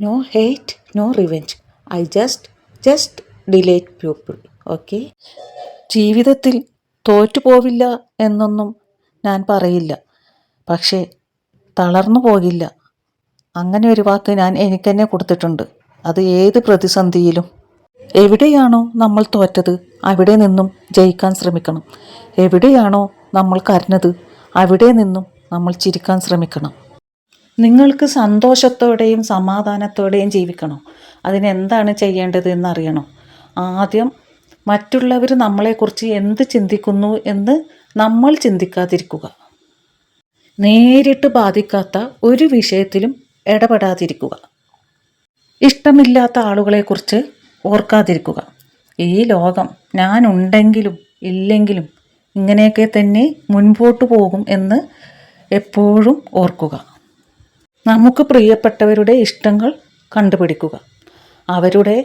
No hate, no revenge. I just delete people. Okay. ജീവിതത്തിൽ തോറ്റുപോവില്ല എന്നൊന്നും ഞാൻ പറയില്ല, പക്ഷേ തളർന്നു പോകില്ല. അങ്ങനെ ഒരു വാക്ക് ഞാൻ എനിക്ക് തന്നെ കൊടുത്തിട്ടുണ്ട്. അത് ഏത് പ്രതിസന്ധിയിലും. എവിടെയാണോ നമ്മൾ തോറ്റത് അവിടെ നിന്നും ജയിക്കാൻ ശ്രമിക്കണം. എവിടെയാണോ നമ്മൾ കരഞ്ഞത് അവിടെ നിന്നും നമ്മൾ ചിരിക്കാൻ ശ്രമിക്കണം. നിങ്ങൾക്ക് സന്തോഷത്തോടെയും സമാധാനത്തോടെയും ജീവിക്കണം. അതിനെന്താണ് ചെയ്യേണ്ടത് എന്നറിയണം. ആദ്യം മറ്റുള്ളവർ നമ്മളെക്കുറിച്ച് എന്ത് ചിന്തിക്കുന്നു എന്ന് നമ്മൾ ചിന്തിക്കാതിരിക്കുക. നേരിട്ട് ബാധിക്കാത്ത ഒരു വിഷയത്തിലും ഇടപെടാതിരിക്കുക. ഇഷ്ടമില്ലാത്ത ആളുകളെക്കുറിച്ച് ഓർക്കാതിരിക്കുക. ഈ ലോകം ഞാനുണ്ടെങ്കിലും ഇല്ലെങ്കിലും ഇങ്ങനെയൊക്കെ തന്നെ മുൻപോട്ട് പോകും എന്ന് എപ്പോഴും ഓർക്കുക. നമുക്ക് പ്രിയപ്പെട്ടവരുടെ ഇഷ്ടങ്ങൾ കണ്ടുപിടിക്കുക. അവരുടെ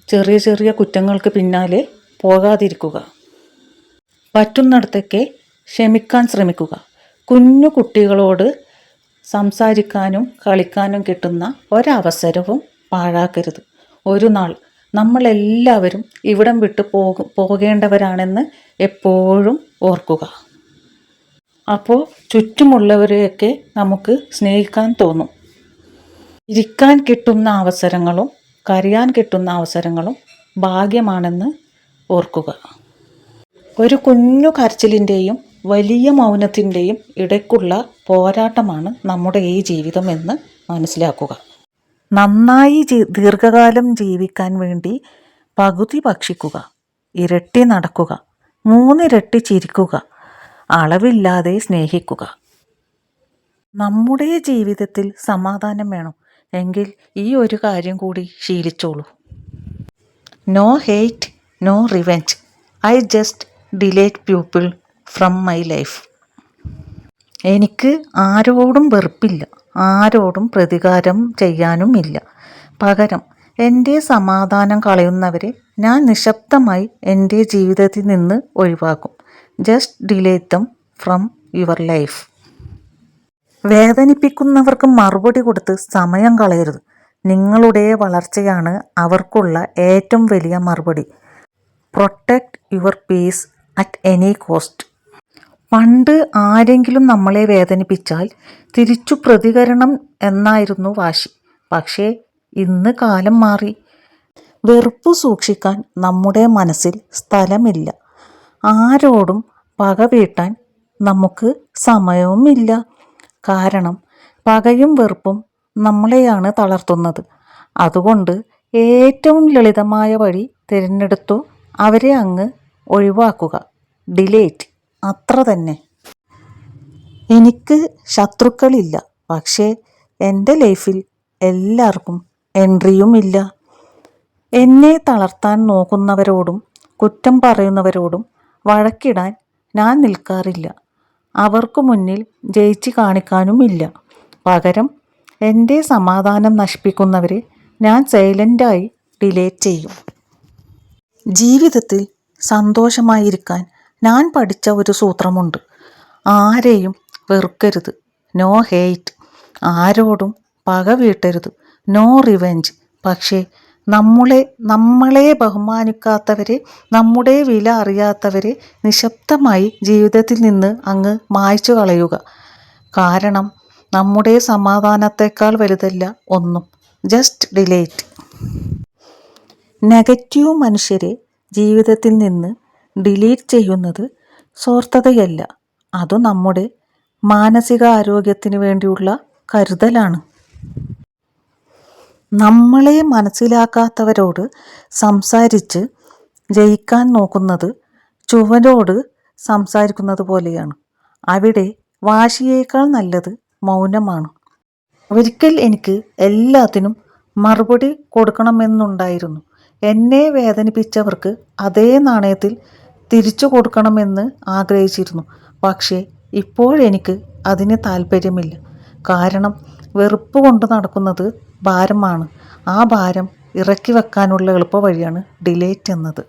ചെറിയ ചെറിയ കുറ്റങ്ങൾക്ക് പിന്നാലെ പോകാതിരിക്കുക. പറ്റുന്നിടത്തൊക്കെ ക്ഷമിക്കാൻ ശ്രമിക്കുക. കുഞ്ഞു കുട്ടികളോട് സംസാരിക്കാനും കളിക്കാനും കിട്ടുന്ന ഒരവസരവും പാഴാക്കരുത്. ഒരു നാൾ നമ്മളെല്ലാവരും ഇവിടം വിട്ട് പോകേണ്ടവരാണെന്ന് എപ്പോഴും ഓർക്കുക. അപ്പോൾ ചുറ്റുമുള്ളവരെയൊക്കെ നമുക്ക് സ്നേഹിക്കാൻ തോന്നും. ഇരിക്കാൻ കിട്ടുന്ന അവസരങ്ങളും കരയാൻ കിട്ടുന്ന അവസരങ്ങളും ഭാഗ്യമാണെന്ന് ഓർക്കുക. ഒരു കുഞ്ഞു കരച്ചിലിൻ്റെയും വലിയ മൗനത്തിൻ്റെയും ഇടയ്ക്കുള്ള പോരാട്ടമാണ് നമ്മുടെ ഈ ജീവിതം എന്ന് മനസ്സിലാക്കുക. നന്നായി ദീർഘകാലം ജീവിക്കാൻ വേണ്ടി പകുതി ഭക്ഷിക്കുക, ഇരട്ടി നടക്കുക, 3 ഇരട്ടി ചിരിക്കുക, അളവില്ലാതെ സ്നേഹിക്കുക. നമ്മുടെ ജീവിതത്തിൽ സമാധാനം വേണം എങ്കിൽ ഈ ഒരു കാര്യം കൂടി ശീലിച്ചോളൂ. No hate, no revenge. I just delete people from my life. എനിക്ക് ആരോടും വെറുപ്പില്ല, ആരോടും പ്രതികാരം ചെയ്യാനുമില്ല. പകരം എൻ്റെ സമാധാനം കളയുന്നവരെ ഞാൻ നിശബ്ദമായി എൻ്റെ ജീവിതത്തിൽ നിന്ന് ഒഴിവാക്കും. Just delete them from your life. വേദനിപ്പിക്കുന്നവർക്ക് മറുപടി കൊടുത്ത് സമയം കളയരുത്. നിങ്ങളുടെ വളർച്ചയാണ് അവർക്കുള്ള ഏറ്റവും വലിയ മറുപടി. Protect your piece at any cost. പണ്ട് ആരെങ്കിലും നമ്മളെ വേദനിപ്പിച്ചാൽ തിരിച്ചു പ്രതികരണം എന്നായിരുന്നു വാശി. പക്ഷേ ഇന്ന് കാലം മാറി. വെറുപ്പ് സൂക്ഷിക്കാൻ നമ്മുടെ മനസ്സിൽ സ്ഥലമില്ല. ആരോടും പക വീട്ടാൻ നമുക്ക് സമയവുമില്ല. കാരണം പകയും വെറുപ്പും നമ്മളെയാണ് തളർത്തുന്നത്. അതുകൊണ്ട് ഏറ്റവും ലളിതമായ വഴി തിരഞ്ഞെടുത്തു അവരെ അങ്ങ് ഒഴിവാക്കുക. ഡിലേറ്റ്. അത്ര തന്നെ. എനിക്ക് ശത്രുക്കളില്ല, പക്ഷേ എൻ്റെ ലൈഫിൽ എല്ലാവർക്കും എൻട്രിയുമില്ല. എന്നെ തളർത്താൻ നോക്കുന്നവരോടും കുറ്റം പറയുന്നവരോടും വഴക്കിടാൻ ഞാൻ നിൽക്കാറില്ല. അവർക്ക് മുന്നിൽ ജയിച്ച് കാണിക്കാനുമില്ല. പകരം എൻ്റെ സമാധാനം നശിപ്പിക്കുന്നവരെ ഞാൻ സൈലൻ്റായി ഡിലേറ്റ് ചെയ്യും. ജീവിതത്തിൽ സന്തോഷമായിരിക്കാൻ ഞാൻ പഠിച്ച ഒരു സൂത്രമുണ്ട്. ആരെയും വെറുക്കരുത്, നോ ഹെയ്റ്റ്. ആരോടും പക വീട്ടരുത്, നോ റിവെഞ്ച്. പക്ഷേ നമ്മളെ ബഹുമാനിക്കാത്തവരെ, നമ്മുടെ വില അറിയാത്തവരെ നിശബ്ദമായി ജീവിതത്തിൽ നിന്ന് അങ്ങ് മായ്ച്ചു കളയുക. കാരണം നമ്മുടെ സമാധാനത്തേക്കാൾ വലുതല്ല ഒന്നും. Just delete. നെഗറ്റീവ് മനുഷ്യരെ ജീവിതത്തിൽ നിന്ന് ഡിലീറ്റ് ചെയ്യുന്നത് സ്വാർത്ഥതയല്ല, അത് നമ്മുടെ മാനസിക ആരോഗ്യത്തിന് വേണ്ടിയുള്ള കരുതലാണ്. നമ്മളെ മനസ്സിലാക്കാത്തവരോട് സംസാരിച്ച് ജയിക്കാൻ നോക്കുന്നത് ചുവരോട് സംസാരിക്കുന്നത് പോലെയാണ്. അവിടെ വാശിയേക്കാൾ നല്ലത് മൗനമാണ്. ഒരിക്കൽ എനിക്ക് എല്ലാത്തിനും മറുപടി കൊടുക്കണമെന്നുണ്ടായിരുന്നു. എന്നെ വേദനിപ്പിച്ചവർക്ക് അതേ നാണയത്തിൽ തിരിച്ചു കൊടുക്കണമെന്ന് ആഗ്രഹിച്ചിരുന്നു. പക്ഷേ ഇപ്പോഴെനിക്ക് അതിന് താല്പര്യമില്ല. കാരണം വെറുപ്പ് കൊണ്ട് നടക്കുന്നത് ഭാരമാണ്. ആ ഭാരം ഇറക്കി വെക്കാനുള്ള എളുപ്പവഴിയാണ് ഡിലേറ്റ് എന്നത്.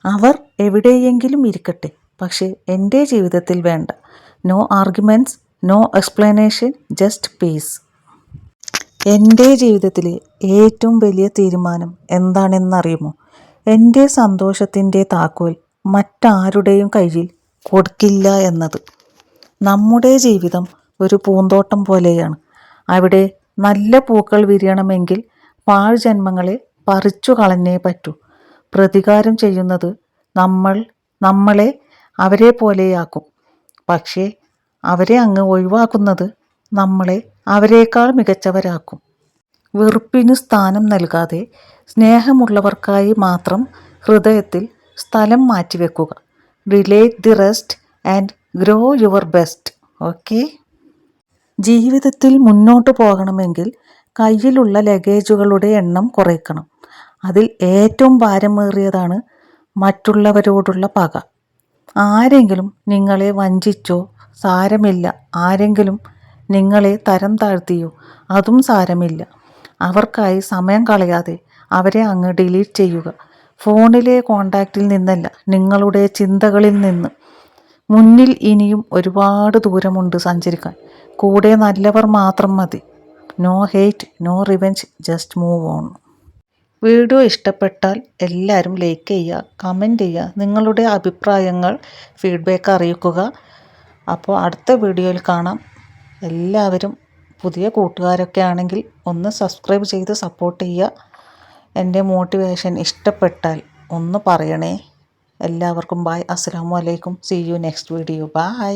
അവർ എവിടെയെങ്കിലും ഇരിക്കട്ടെ, പക്ഷേ എൻ്റെ ജീവിതത്തിൽ വേണ്ട. No arguments, no explanation, just peace. എൻ്റെ ജീവിതത്തിലെ ഏറ്റവും വലിയ തീരുമാനം എന്താണെന്നറിയുമോ? എൻ്റെ സന്തോഷത്തിൻ്റെ താക്കോൽ മറ്റാരുടെയും കയ്യിൽ കൊടുക്കില്ല എന്നത്. നമ്മുടെ ജീവിതം ഒരു പൂന്തോട്ടം പോലെയാണ്. അവിടെ നല്ല പൂക്കൾ വിരിയണമെങ്കിൽ പാഴ്ജന്മങ്ങളെ പറിച്ചു കളഞ്ഞേ പറ്റൂ. പ്രതികാരം ചെയ്യുന്നത് നമ്മളെ അവരെ പോലെയാക്കും. പക്ഷേ അവരെ അങ്ങ് ഒഴിവാക്കുന്നത് നമ്മളെ അവരെക്കാൾ മികച്ചവരാക്കും. വെറുപ്പിന് സ്ഥാനം നൽകാതെ സ്നേഹമുള്ളവർക്കായി മാത്രം ഹൃദയത്തിൽ സ്ഥലം മാറ്റിവെക്കുക. Delete the rest and grow your best. Okay. ജീവിതത്തിൽ മുന്നോട്ട് പോകണമെങ്കിൽ കയ്യിലുള്ള ലഗേജുകളുടെ എണ്ണം കുറയ്ക്കണം. അതിൽ ഏറ്റവും ഭാരമേറിയതാണ് മറ്റുള്ളവരോടുള്ള പക. ആരെങ്കിലും നിങ്ങളെ വഞ്ചിച്ചോ സാരമില്ല, ആരെങ്കിലും നിങ്ങളെ തരം താഴ്ത്തിയോ അതും സാരമില്ല. അവർക്കായി സമയം കളയാതെ അവരെ അങ്ങ് ഡിലീറ്റ് ചെയ്യുക. ഫോണിലെ കോണ്ടാക്റ്റിൽ നിന്നല്ല, നിങ്ങളുടെ ചിന്തകളിൽ നിന്ന്. മുന്നിൽ ഇനിയും ഒരുപാട് ദൂരമുണ്ട് സഞ്ചരിക്കാൻ. കൂടെ നല്ലവർ മാത്രം മതി. No hate, no revenge, just move on. Video ഇഷ്ടപ്പെട്ടാൽ എല്ലാവരും ലൈക്ക് ചെയ്യുക, കമൻറ്റ് ചെയ്യുക, നിങ്ങളുടെ അഭിപ്രായങ്ങൾ ഫീഡ്ബാക്ക് അറിയിക്കുക. അപ്പോൾ അടുത്ത വീഡിയോയിൽ കാണാം. എല്ലാവരും പുതിയ കൂട്ടുകാരൊക്കെ ആണെങ്കിൽ ഒന്ന് സബ്സ്ക്രൈബ് ചെയ്ത് സപ്പോർട്ട് ചെയ്യുക. എൻ്റെ മോട്ടിവേഷൻ ഇഷ്ടപ്പെട്ടാൽ ഒന്ന് പറയണേ. എല്ലാവർക്കും ബൈ. അസ്സലാമു അലൈക്കും. See you next video. By.